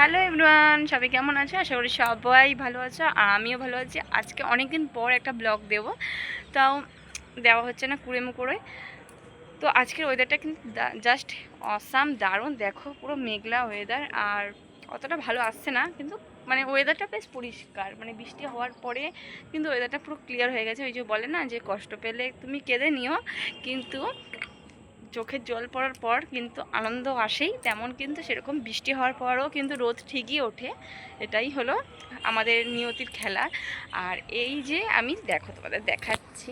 Hello everyone, সবাই কেমন আছে? আশা করি সবাই ভালো আছে আর আমিও ভালো আছি। আজকে অনেক দিন পর একটা ব্লগ দেব, তাও দেওয়া হচ্ছে না কুড়ে। তো আজকের ওয়েদারটা কিন্তু জাস্ট অসাম, দারুণ। দেখো পুরো মেঘলা ওয়েদার, আর অতটা ভালো আসছে না, কিন্তু মানে ওয়েদারটা বেশ পরিষ্কার। মানে বৃষ্টি হওয়ার পরে কিন্তু ওয়েদারটা পুরো ক্লিয়ার হয়ে গেছে। ওই যে বলে না যে কষ্ট পেলে তুমি কেঁদে নিও, কিন্তু চোখের জল পড়ার পর কিন্তু আনন্দ আসেই, তেমন কিন্তু সেরকম বৃষ্টি হওয়ার পরও কিন্তু রোদ ঠিকই ওঠে। এটাই হলো আমাদের নিয়তির খেলা। আর এই যে আমি দেখো তোমাদের দেখাচ্ছি,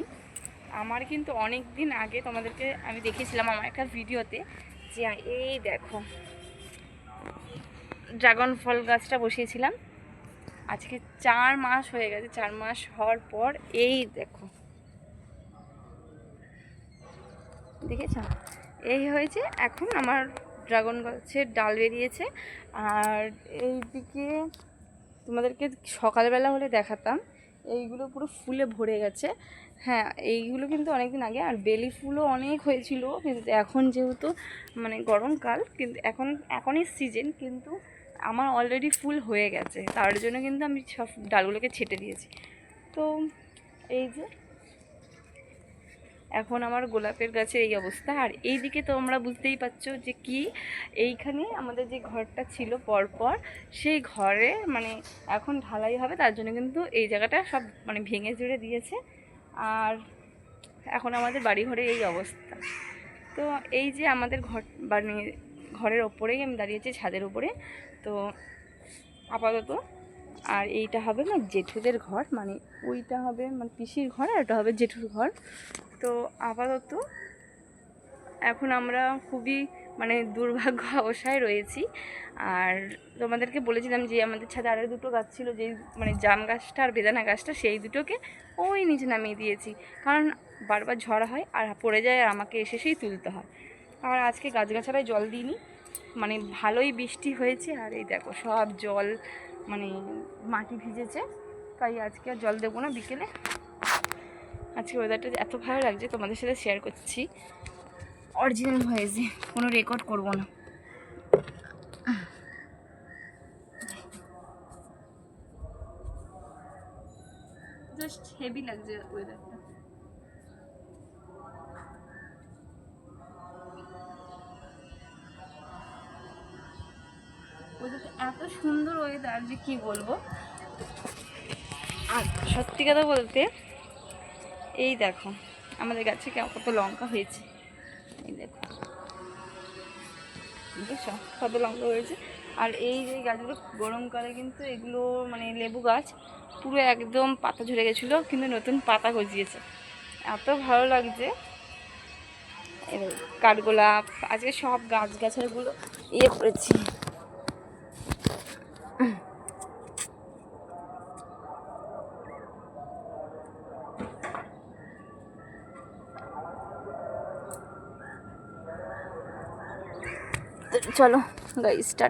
আমার কিন্তু অনেক দিন আগে তোমাদেরকে আমি দেখেছিলাম আমার একটা ভিডিওতে, যে এই দেখো ড্রাগন ফল গাছটা বসিয়েছিলাম। আজকে 4 মাস হয়ে গেছে। 4 মাস হওয়ার পর এই দেখো, দেখেছ, এই হয়েছে। এখন আমার ড্রাগন গাছের ডাল বেরিয়েছে। আর এইদিকে তোমাদেরকে সকালবেলা হলে দেখাতাম, এইগুলো পুরো ফুলে ভরে গেছে। হ্যাঁ, এইগুলো কিন্তু অনেক দিন আগে। আর বেলি ফুলও অনেক হয়েছিল, কিন্তু এখন যেহেতু মানে গরমকাল, কিন্তু এখনই সিজন, কিন্তু আমার অলরেডি ফুল হয়ে গেছে। তার জন্য কিন্তু আমি সব ডালগুলোকে ছেটে দিয়েছি। তো এই যে এখন আমার গোলাপের গাছে এই অবস্থা। আর এই দিকে তো আমরা বুঝতেই পারছো যে কি, এইখানে আমাদের যে ঘরটা ছিল পরপর, সেই ঘরে মানে এখন ঢালাই হবে, তার জন্য কিন্তু এই জায়গাটা সব মানে ভেঙে চুরে দিয়েছে। আর এখন আমাদের বাড়ি ঘরে এই অবস্থা। তো এই যে আমাদের ঘর মানে ঘরের ওপরেই আমি দাঁড়িয়েছি, ছাদের উপরে। তো আপাতত, আর এইটা হবে না জেঠুদের ঘর, মানে ওইটা হবে মানে পিসির ঘর, আর এটা হবে জেঠুর ঘর। তো আপাতত এখন আমরা খুবই মানে দুর্ভাগ্য অবস্থায় রয়েছি। আর তোমাদেরকে বলেছিলাম যে আমাদের ছাদে আরও দুটো গাছ ছিল, যেই মানে জাম গাছটা আর বেদানা গাছটা, সেই দুটোকে ওই নিচে নামিয়ে দিয়েছি, কারণ বারবার ঝড় হয় আর পড়ে যায়, আর আমাকে এসেই তুলতে হয়। আর আজকে গাছগাছালায় জল দিইনি, মানে ভালোই বৃষ্টি হয়েছে। আর এই দেখো সব জল মানে মাটি ভিজেছে, তাই আজকে আর জল দেবো না বিকেলে। আজকে ওয়েদারটা এত ভালো লাগছে, তোমাদের সাথে শেয়ার করছি অরিজিনাল ভয়েসে, কোনো রেকর্ড করব না। জাস্ট হেভি লাগছে ওয়েদারটা। ওয়েদারটা এত সুন্দর ওয়েদার যে কি বলবো। আর সত্যি কথা বলতে, এই দেখো আমাদের গাছে কত লঙ্কা হয়েছে। এই দেখো, বুঝছো কত লঙ্কা হয়েছে। আর এই যে গাছগুলো গরমকালে কিন্তু এগুলো মানে লেবু গাছ, পুরো একদম পাতা ঝরে গেছিলো, কিন্তু নতুন পাতা গজিয়েছে, এত ভালো লাগছে। কাঠগোলাপ, আজকে সব গাছগাছালিগুলো ইয়ে করেছি। চলো গাইস, স্টার্ট।